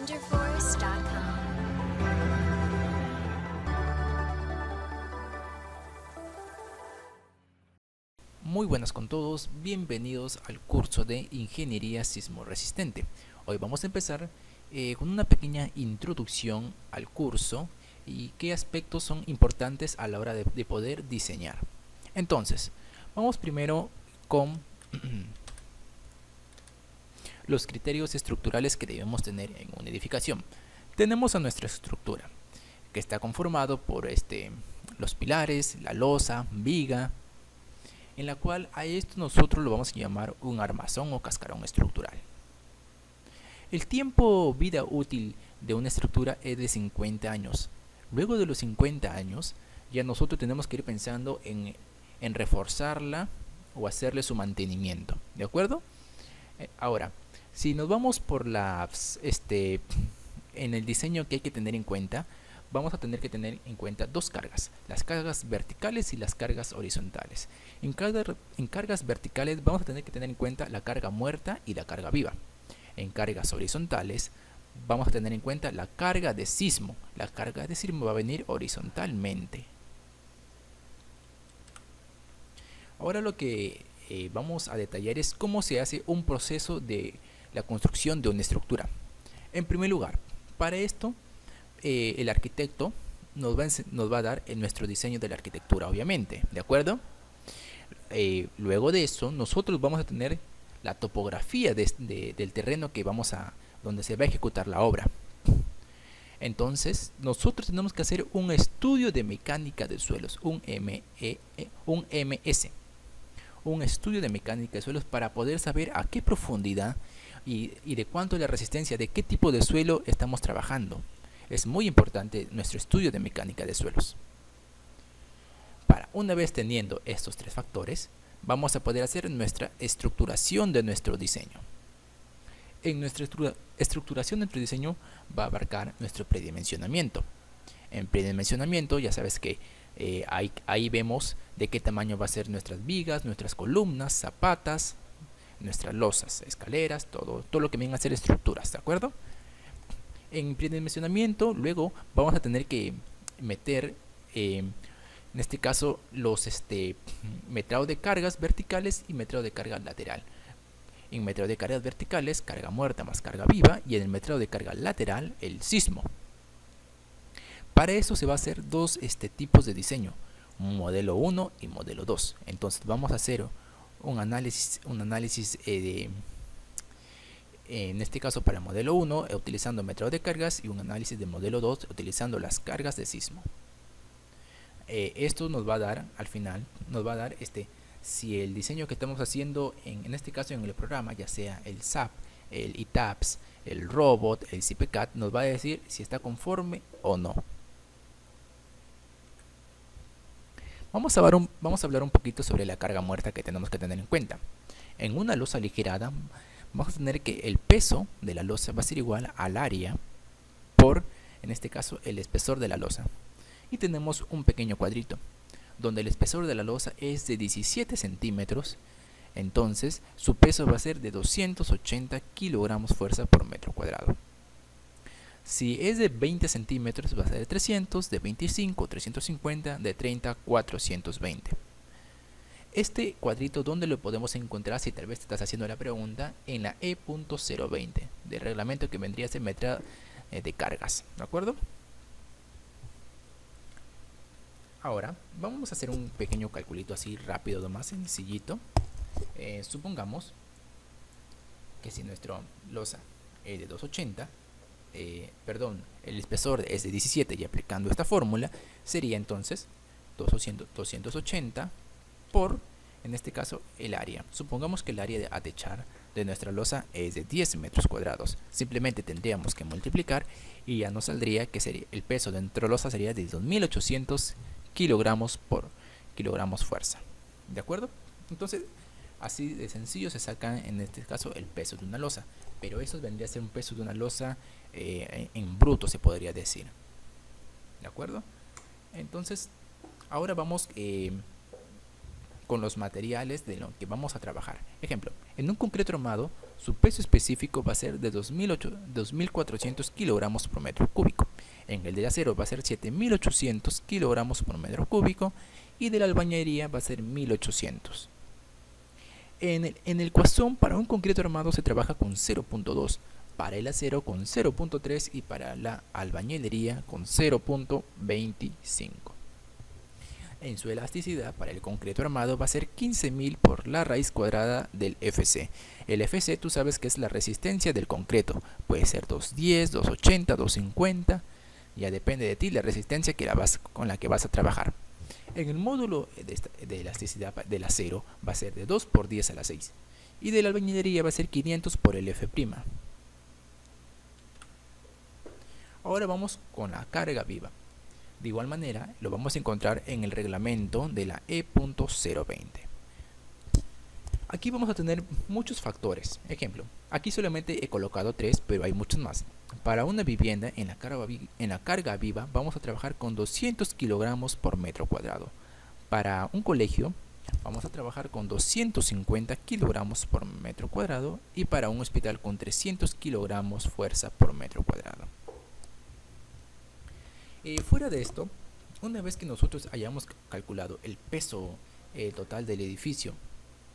wonderforce.com. Muy buenas con todos, bienvenidos al curso de Ingeniería Sismoresistente. Hoy vamos a empezar con una pequeña introducción al curso y qué aspectos son importantes a la hora de poder diseñar. Entonces, vamos primero con los criterios estructurales que debemos tener en una edificación. Tenemos a nuestra estructura, que está conformado por los pilares, la losa, viga, en la cual a esto nosotros lo vamos a llamar un armazón o cascarón estructural. El tiempo vida útil de una estructura es de 50 años. Luego de los 50 años, ya nosotros tenemos que ir pensando en reforzarla o hacerle su mantenimiento, ¿de acuerdo? Ahora, si nos vamos por en el diseño que hay que tener en cuenta, vamos a tener que tener en cuenta dos cargas, las cargas verticales y las cargas horizontales. En cargas verticales vamos a tener que tener en cuenta la carga muerta y la carga viva. En cargas horizontales vamos a tener en cuenta la carga de sismo. La carga de sismo va a venir horizontalmente. Ahora lo que vamos a detallar es cómo se hace un proceso de la construcción de una estructura. En primer lugar, para esto el arquitecto nos va a dar nuestro diseño de la arquitectura, obviamente, ¿de acuerdo? Luego de eso, nosotros vamos a tener la topografía del terreno donde se va a ejecutar la obra. Entonces, nosotros tenemos que hacer un estudio de mecánica de suelos, un MS, un estudio de mecánica de suelos para poder saber a qué profundidad y de cuánto es la resistencia, de qué tipo de suelo estamos trabajando. Es muy importante nuestro estudio de mecánica de suelos. Una vez teniendo estos tres factores, vamos a poder hacer nuestra estructuración de nuestro diseño. En nuestra estructuración de nuestro diseño va a abarcar nuestro predimensionamiento. En predimensionamiento ya sabes que ahí vemos de qué tamaño va a ser nuestras vigas, nuestras columnas, zapatas, nuestras losas, escaleras, todo lo que venga a ser estructuras, ¿de acuerdo? En predimensionamiento luego vamos a tener que meter en este caso los metrado de cargas verticales y metrado de carga lateral. En metrado de cargas verticales, carga muerta más carga viva, y en el metrado de carga lateral, el sismo. Para eso se va a hacer dos tipos de diseño, modelo 1 y modelo 2. Entonces vamos a hacer un análisis en este caso para el modelo 1 utilizando metrado de cargas y un análisis de modelo 2 utilizando las cargas de sismo. Esto nos va a dar, al final, si el diseño que estamos haciendo, en este caso en el programa, ya sea el SAP, el ETABS, el Robot, el CPCAD, nos va a decir si está conforme o no. Vamos a hablar un poquito sobre la carga muerta que tenemos que tener en cuenta. En una losa aligerada, vamos a tener que el peso de la losa va a ser igual al área por, en este caso, el espesor de la losa. Y tenemos un pequeño cuadrito donde el espesor de la losa es de 17 centímetros. Entonces su peso va a ser de 280 kilogramos fuerza por metro cuadrado. Si es de 20 centímetros va a ser de 300, de 25, 350, de 30, 420. Este cuadrito, ¿dónde lo podemos encontrar? Si tal vez te estás haciendo la pregunta, en la E.020 del reglamento, que vendría a ser metrado de cargas, ¿de acuerdo? Ahora vamos a hacer un pequeño calculito así rápido, lo más sencillito. Supongamos que si nuestra losa es de 280, el espesor es de 17, y aplicando esta fórmula sería entonces 280 por, en este caso, el área. Supongamos que el área a techar de nuestra losa es de 10 metros cuadrados. Simplemente tendríamos que multiplicar y ya nos saldría que el peso de nuestra losa sería de 2800 kilogramos por kilogramos fuerza, ¿de acuerdo? Entonces así de sencillo se saca en este caso el peso de una losa, pero eso vendría a ser un peso de una losa en bruto, se podría decir, ¿de acuerdo? Entonces ahora vamos con los materiales de lo que vamos a trabajar. Ejemplo, en un concreto armado, su peso específico va a ser de 2.400 kilogramos por metro cúbico. En el del acero va a ser 7.800 kilogramos por metro cúbico y de la albañilería va a ser 1.800. En el cuazón, para un concreto armado se trabaja con 0.2, para el acero con 0.3 y para la albañilería con 0.25. En su elasticidad, para el concreto armado va a ser 15.000 por la raíz cuadrada del FC. El FC tú sabes que es la resistencia del concreto. Puede ser 210, 280, 250. Ya depende de ti la resistencia con la que vas a trabajar. En el módulo de elasticidad del acero va a ser de 2 por 10 a la 6. Y de la albañilería va a ser 500 por el F'. Ahora vamos con la carga viva. De igual manera, lo vamos a encontrar en el reglamento de la E.020. Aquí vamos a tener muchos factores. Ejemplo, aquí solamente he colocado 3, pero hay muchos más. Para una vivienda en la carga viva vamos a trabajar con 200 kilogramos por metro cuadrado. Para un colegio vamos a trabajar con 250 kilogramos por metro cuadrado y para un hospital con 300 kilogramos fuerza por metro cuadrado. Fuera de esto, una vez que nosotros hayamos calculado el peso total del edificio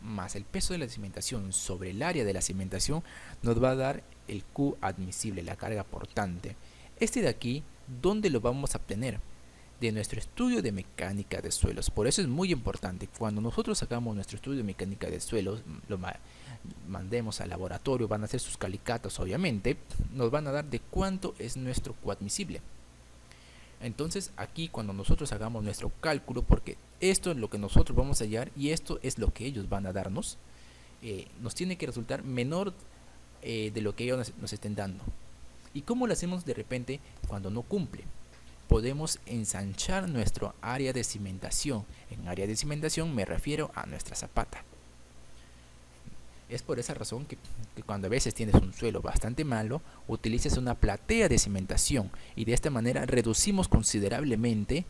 más el peso de la cimentación sobre el área de la cimentación, nos va a dar el Q admisible, la carga portante. Este de aquí, ¿dónde lo vamos a obtener? De nuestro estudio de mecánica de suelos. Por eso es muy importante, cuando nosotros hagamos nuestro estudio de mecánica de suelos, lo mandemos al laboratorio, van a hacer sus calicatos obviamente, nos van a dar de cuánto es nuestro Q admisible. Entonces aquí cuando nosotros hagamos nuestro cálculo, porque esto es lo que nosotros vamos a hallar y esto es lo que ellos van a darnos, nos tiene que resultar menor de lo que ellos nos estén dando. ¿Y cómo lo hacemos de repente cuando no cumple? Podemos ensanchar nuestro área de cimentación. En área de cimentación me refiero a nuestra zapata. Es por esa razón que cuando a veces tienes un suelo bastante malo, utilices una platea de cimentación y de esta manera reducimos considerablemente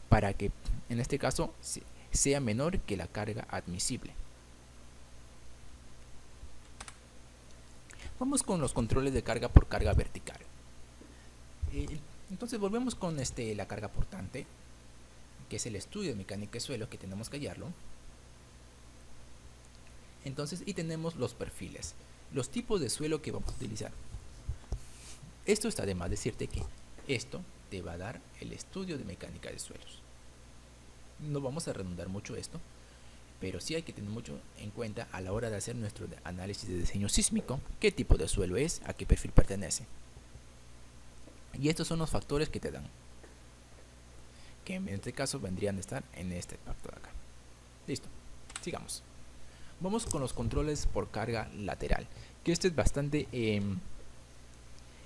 para que en este caso sea menor que la carga admisible. Vamos con los controles de carga por carga vertical. Entonces volvemos con la carga portante, que es el estudio de mecánica de suelo que tenemos que hallarlo. Entonces, y tenemos los perfiles, los tipos de suelo que vamos a utilizar. Esto está de más decirte que esto te va a dar el estudio de mecánica de suelos. No vamos a redundar mucho esto, pero sí hay que tener mucho en cuenta a la hora de hacer nuestro análisis de diseño sísmico, qué tipo de suelo es, a qué perfil pertenece. Y estos son los factores que te dan, que en este caso vendrían a estar en este pacto de acá. Listo, sigamos. Vamos con los controles por carga lateral, que este es bastante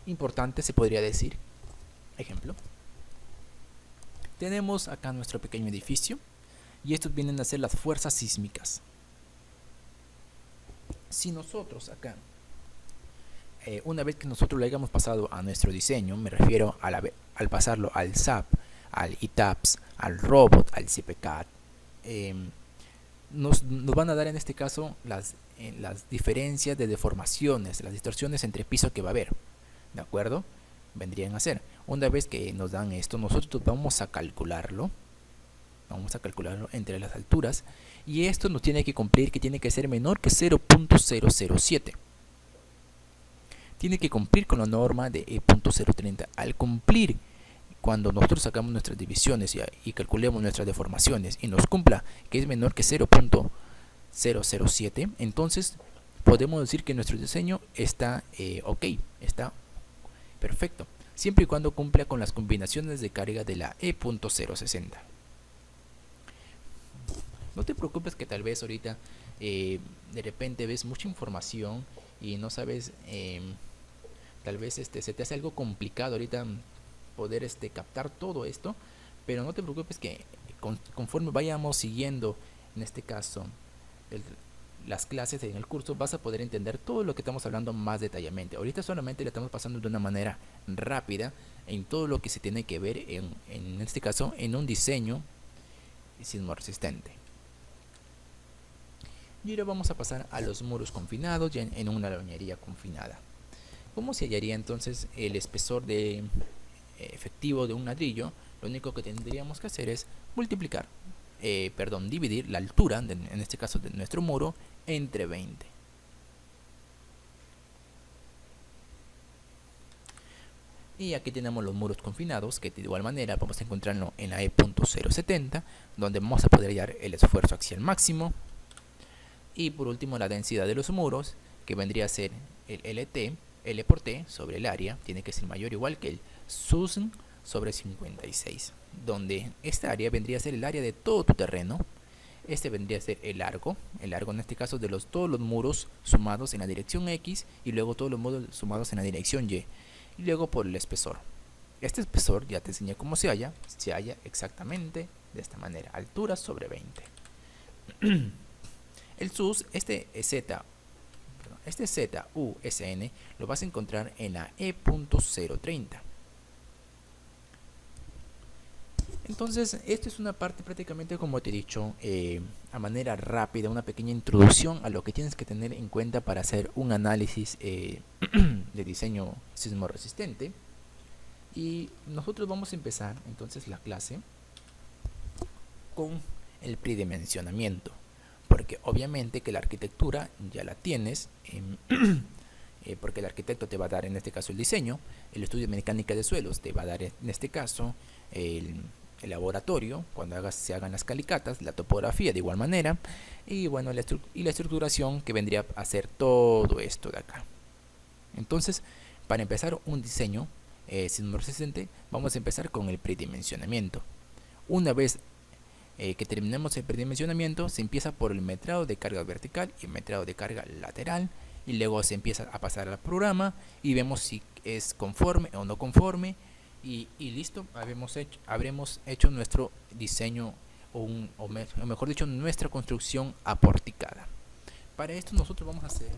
importante, se podría decir. Ejemplo, tenemos acá nuestro pequeño edificio y estos vienen a ser las fuerzas sísmicas. Si nosotros acá, una vez que nosotros lo hayamos pasado a nuestro diseño, me refiero al pasarlo al SAP, al ITAPS, al Robot, al CPCAD, nos van a dar en este caso las diferencias de deformaciones, las distorsiones entre piso que va a haber, ¿de acuerdo? Vendrían a ser, una vez que nos dan esto, nosotros vamos a calcularlo entre las alturas, y esto nos tiene que cumplir que tiene que ser menor que 0.007. Tiene que cumplir con la norma de E.030. Al cumplir, cuando nosotros sacamos nuestras divisiones y calculemos nuestras deformaciones y nos cumpla que es menor que 0.007, entonces podemos decir que nuestro diseño está ok, está perfecto, siempre y cuando cumpla con las combinaciones de carga de la E.060. No te preocupes que tal vez ahorita de repente ves mucha información y no sabes, tal vez se te hace algo complicado ahorita poder captar todo esto, pero no te preocupes que conforme vayamos siguiendo en este caso las clases en el curso, vas a poder entender todo lo que estamos hablando más detalladamente. Ahorita solamente le estamos pasando de una manera rápida en todo lo que se tiene que ver en este caso en un diseño sismo resistente. Y ahora vamos a pasar a los muros confinados ya en una albañilería confinada. ¿Cómo se hallaría entonces el espesor efectivo de un ladrillo? Lo único que tendríamos que hacer es dividir la altura, en este caso de nuestro muro, entre 20. Y aquí tenemos los muros confinados, que de igual manera vamos a encontrarlo en la E.070, donde vamos a poder hallar el esfuerzo axial máximo. Y por último, la densidad de los muros, que vendría a ser el LT, L por T sobre el área, tiene que ser mayor o igual que el SUSN sobre 56, donde esta área vendría a ser el área de todo tu terreno. Este vendría a ser el largo en este caso de todos los muros sumados en la dirección X, y luego todos los muros sumados en la dirección Y, y luego por el espesor. Este espesor, ya te enseñé cómo se halla exactamente de esta manera, altura sobre 20. El SUS, este ZUSN, lo vas a encontrar en la E.030. Entonces, esto es una parte prácticamente, como te he dicho, a manera rápida, una pequeña introducción a lo que tienes que tener en cuenta para hacer un análisis de diseño sismo resistente. Y nosotros vamos a empezar entonces la clase con el predimensionamiento, porque obviamente que la arquitectura ya la tienes, porque el arquitecto te va a dar en este caso el diseño, el estudio de mecánica de suelos te va a dar en este caso el laboratorio, cuando se hagan las calicatas, la topografía de igual manera, y bueno, la estructuración, que vendría a hacer todo esto de acá. Entonces, para empezar un diseño sismo resistente, vamos a empezar con el predimensionamiento. Una vez que terminemos el predimensionamiento, se empieza por el metrado de carga vertical y el metrado de carga lateral, y luego se empieza a pasar al programa y vemos si es conforme o no conforme, y listo, habremos hecho nuestro diseño, o mejor dicho, nuestra construcción aporticada. Para esto nosotros vamos a hacer,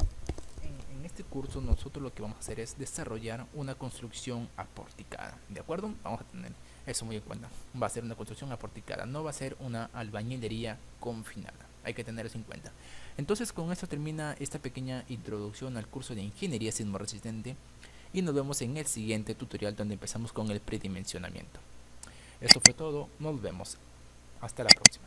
en este curso, nosotros lo que vamos a hacer es desarrollar una construcción aporticada, ¿de acuerdo? Vamos a tener eso muy en cuenta. Va a ser una construcción aporticada, no va a ser una albañilería confinada. Hay que tener eso en cuenta. Entonces, con esto termina esta pequeña introducción al curso de Ingeniería Sismo Resistente, y nos vemos en el siguiente tutorial, donde empezamos con el predimensionamiento. Esto fue todo, nos vemos. Hasta la próxima.